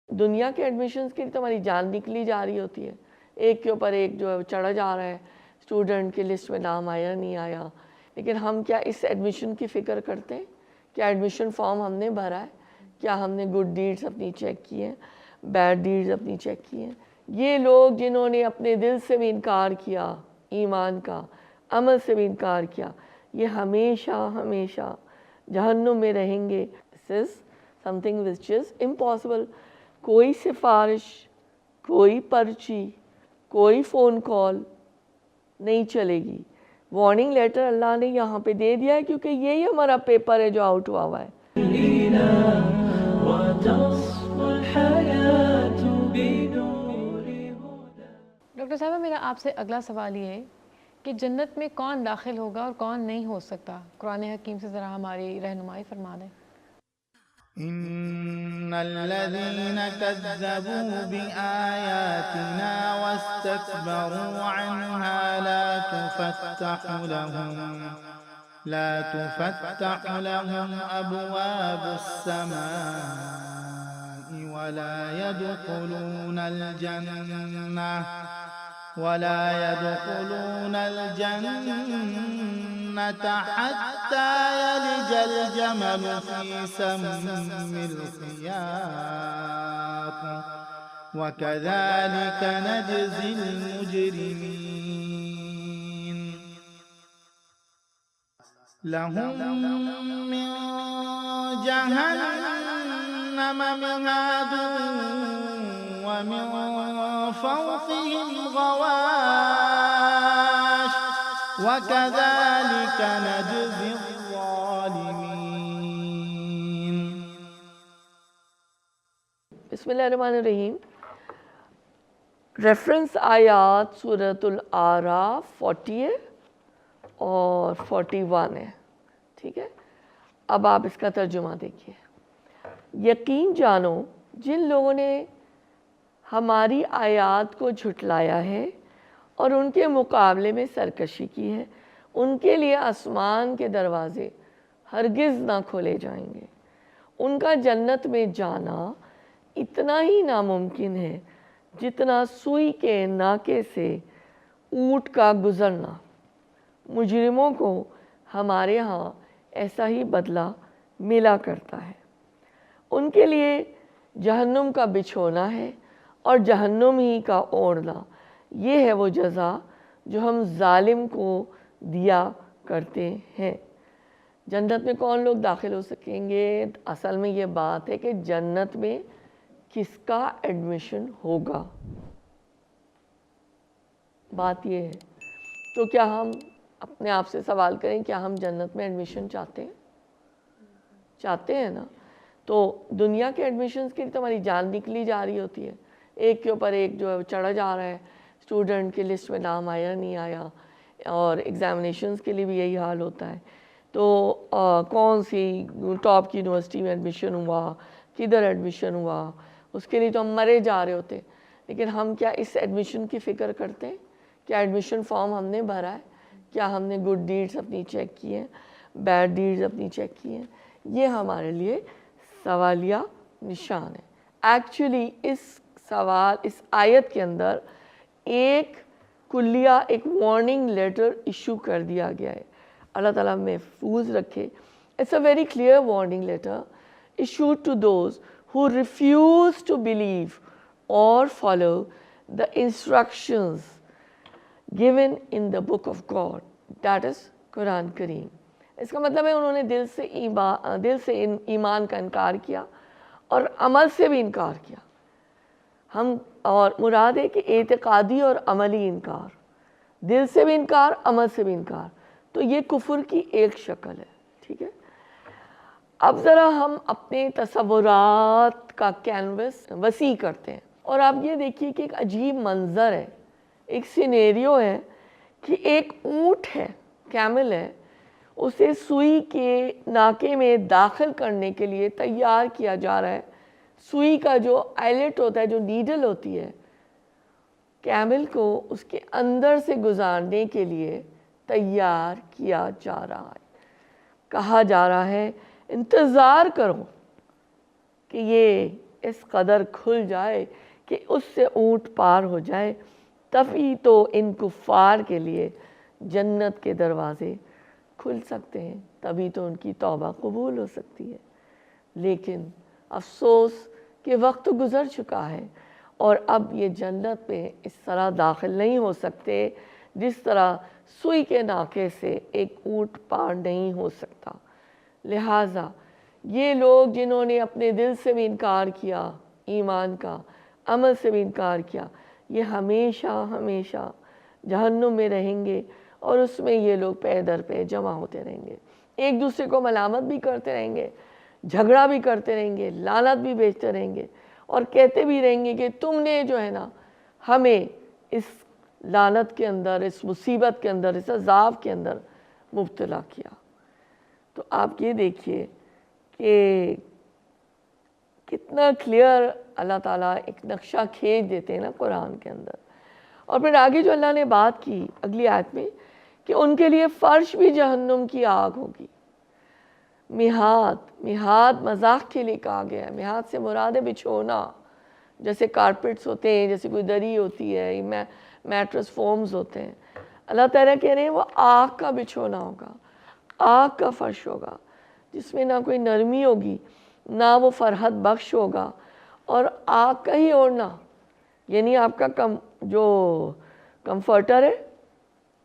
دنیا کے ایڈمیشنز کے لیے تو ہماری جان نکلی جا رہی ہوتی ہے، ایک کے اوپر ایک جو ہے چڑھا جا رہا ہے، اسٹوڈنٹ کی لسٹ میں نام آیا نہیں آیا، لیکن ہم کیا اس ایڈمیشن کی فکر کرتے ہیں؟ کیا ایڈمیشن فارم ہم نے بھرا ہے؟ کیا ہم نے گڈ ڈیڈز اپنی چیک کی ہیں، بیڈ ڈیڈز اپنی چیک کی ہیں؟ یہ لوگ جنہوں نے اپنے دل سے بھی انکار کیا ایمان کا، عمل سے بھی انکار کیا، یہ ہمیشہ ہمیشہ جہنم میں رہیں گے. This is something which is impossible. کوئی سفارش، کوئی پرچی، کوئی فون کال نہیں چلے گی. وارننگ لیٹر اللہ نے یہاں پہ دے دیا ہے کیونکہ یہی ہمارا پیپر ہے جو آؤٹ ہوا ہوا ہے. ڈاکٹر صاحبہ، میرا آپ سے اگلا سوال یہ ہے کہ جنت میں کون داخل ہوگا اور کون نہیں ہو سکتا؟ قرآن حکیم سے ذرا ہماری رہنمائی فرما دیں. إن الذين كذبوا بآياتنا واستكبروا عنها لا تفتح لهم أبواب السماء ولا يدخلون الجنة حتى يلج الجمل في سم الخياط وكذلك نجزي المجرمين. لهم من جهنم مهاد ومن فوقهم غواش وكذلك نجزي الظالمين. بسم اللہ الرحمن الرحیم. ریفرنس آیات سورۃ الاعراف 40 ہے اور 41 ہے، ٹھیک ہے. اب آپ اس کا ترجمہ دیکھیے. یقین جانو جن لوگوں نے ہماری آیات کو جھٹلایا ہے اور ان کے مقابلے میں سرکشی کی ہے، ان کے لیے آسمان کے دروازے ہرگز نہ کھولے جائیں گے. ان کا جنت میں جانا اتنا ہی ناممکن ہے جتنا سوئی کے ناکے سے اونٹ کا گزرنا. مجرموں کو ہمارے ہاں ایسا ہی بدلہ ملا کرتا ہے. ان کے لیے جہنم کا بچھونا ہے اور جہنم ہی کا اوڑھنا. یہ ہے وہ جزا جو ہم ظالم کو دیا کرتے ہیں. جنت میں کون لوگ داخل ہو سکیں گے؟ اصل میں یہ بات ہے کہ جنت میں کس کا ایڈمیشن ہوگا، بات یہ ہے. تو کیا ہم اپنے آپ سے سوال کریں، کیا ہم جنت میں ایڈمیشن چاہتے ہیں؟ چاہتے ہیں نا. تو دنیا کے ایڈمیشنز کے لیے تو ہماری جان نکلی جا رہی ہوتی ہے، ایک کے اوپر ایک جو ہے چڑھا جا رہا ہے، اسٹوڈنٹ کی لسٹ میں نام آیا نہیں آیا، اور ایگزامینیشنز کے لیے بھی یہی حال ہوتا ہے. تو کون سی ٹاپ کی یونیورسٹی میں ایڈمیشن ہوا، کدھر ایڈمیشن ہوا، اس کے لیے تو ہم مرے جا رہے ہوتے. لیکن ہم کیا اس ایڈمیشن کی فکر کرتے ہیں؟ کیا ایڈمیشن فارم ہم نے بھرا ہے؟ کیا ہم نے گڈ ڈیڈز اپنی چیک کی ہیں، بیڈ ڈیڈز اپنی چیک کی ہیں؟ یہ ہمارے لیے سوالیہ نشان ہے. ایکچولی اس آیت کے اندر ایک کلیہ، ایک وارننگ لیٹر ایشو کر دیا گیا ہے. اللہ تعالیٰ محفوظ رکھے. It's a very clear warning letter issued to those who refuse to believe or follow the instructions given in the book of God, that is قرآن کریم. اس کا مطلب ہے انہوں نے دل سے ایمان کا انکار کیا اور عمل سے بھی انکار کیا. اور مراد ہے کہ اعتقادی اور عملی انکار، دل سے بھی انکار، عمل سے بھی انکار. تو یہ کفر کی ایک شکل ہے، ٹھیک ہے. اب ذرا ہم اپنے تصورات کا کینوس وسیع کرتے ہیں اور آپ یہ دیکھیے کہ ایک عجیب منظر ہے، ایک سینیریو ہے کہ ایک اونٹ ہے، کیمل ہے، اسے سوئی کے ناکے میں داخل کرنے کے لیے تیار کیا جا رہا ہے. سوئی کا جو آئلٹ ہوتا ہے، جو نیڈل ہوتی ہے، کیمل کو اس کے اندر سے گزارنے کے لیے تیار کیا جا رہا ہے. کہا جا رہا ہے انتظار کرو کہ یہ اس قدر کھل جائے کہ اس سے اونٹ پار ہو جائے، تبھی تو ان کفار کے لیے جنت کے دروازے کھل سکتے ہیں، تبھی تو ان کی توبہ قبول ہو سکتی ہے۔ لیکن افسوس کہ وقت گزر چکا ہے اور اب یہ جنت میں اس طرح داخل نہیں ہو سکتے جس طرح سوئی کے ناکے سے ایک اونٹ پار نہیں ہو سکتا۔ لہٰذا یہ لوگ جنہوں نے اپنے دل سے بھی انکار کیا، ایمان کا، عمل سے بھی انکار کیا، یہ ہمیشہ ہمیشہ جہنم میں رہیں گے اور اس میں یہ لوگ پے در پے جمع ہوتے رہیں گے، ایک دوسرے کو ملامت بھی کرتے رہیں گے، جھگڑا بھی کرتے رہیں گے، لعنت بھی بیچتے رہیں گے اور کہتے بھی رہیں گے کہ تم نے جو ہے نا ہمیں اس لعنت کے اندر، اس مصیبت کے اندر، اس عذاب کے اندر مبتلا کیا۔ تو آپ یہ دیکھیے کہ کتنا کلیئر اللہ تعالیٰ ایک نقشہ کھینچ دیتے ہیں نا قرآن کے اندر۔ اور پھر آگے جو اللہ نے بات کی اگلی آیت میں کہ ان کے لیے فرش بھی جہنم کی آگ ہوگی۔ میہاد مذاق کے لیے کہا گیا ہے۔ میہاد سے مراد ہے بچھونا، جیسے کارپٹس ہوتے ہیں، جیسے کوئی دری ہوتی ہے، میٹرس فومز ہوتے ہیں۔ اللہ تعالیٰ کہہ رہے ہیں وہ آگ کا بچھونا ہوگا، آگ کا فرش ہوگا، جس میں نہ کوئی نرمی ہوگی، نہ وہ فرحت بخش ہوگا، اور آگ کا ہی اوڑھنا، یعنی آپ کا جو کمفرٹر ہے،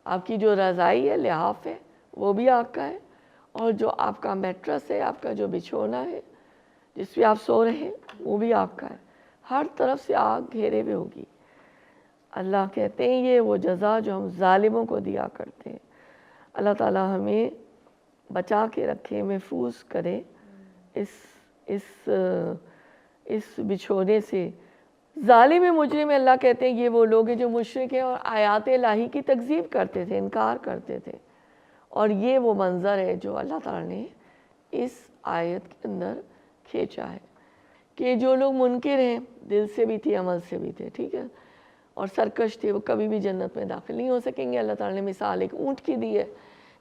آپ کی جو رضائی ہے، لحاف ہے، وہ بھی آگ کا ہے، اور جو آپ کا میٹرس ہے، آپ کا جو بچھونا ہے جس پہ آپ سو رہے ہیں، وہ بھی آگ کا ہے۔ ہر طرف سے آگ گھیرے ہوئے ہوگی۔ اللہ کہتے ہیں یہ وہ جزا جو ہم ظالموں کو دیا کرتے ہیں۔ اللہ تعالیٰ ہمیں بچا کے رکھے، محفوظ کرے اس بچھونے سے۔ ظالم مجرم اللہ کہتے ہیں یہ وہ لوگ ہیں جو مشرک ہیں اور آیات الہی کی تکذیب کرتے تھے، انکار کرتے تھے، اور یہ وہ منظر ہے جو اللہ تعالیٰ نے اس آیت کے اندر کھینچا ہے کہ جو لوگ منکر ہیں، دل سے بھی تھے، عمل سے بھی تھے، ٹھیک ہے، اور سرکش تھے، وہ کبھی بھی جنت میں داخل نہیں ہو سکیں گے۔ اللہ تعالیٰ نے مثال ایک اونٹ کی دی ہے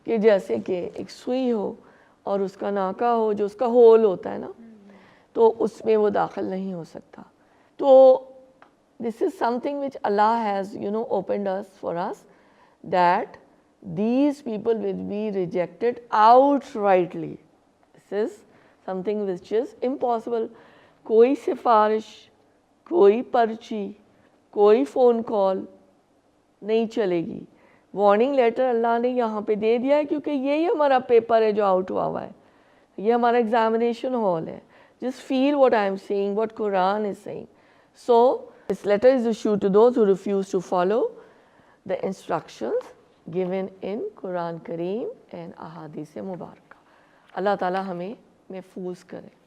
کہ جیسے کہ ایک سوئی ہو اور اس کا ناکا ہو، جو اس کا ہول ہوتا ہے نا، تو اس میں وہ داخل نہیں ہو سکتا۔ تو this is something which Allah has, opened us for us, that these people will be rejected outrightly. This is something which is impossible. کوئی سفارش، کوئی پرچی، کوئی فون کال نہیں چلے گی۔ وارننگ لیٹر اللہ نے یہاں پہ دے دیا ہے کیونکہ یہی ہمارا پیپر ہے جو آؤٹ ہوا ہے، یہ ہمارا ایگزامینیشن ہال ہے۔ Just feel what I am saying, what Quran is saying. So this letter is issued to those who refuse to follow the instructions given in Quran Kareem and Ahadith Mubarakah. اللہ تعالیٰ ہمیں محفوظ کرے۔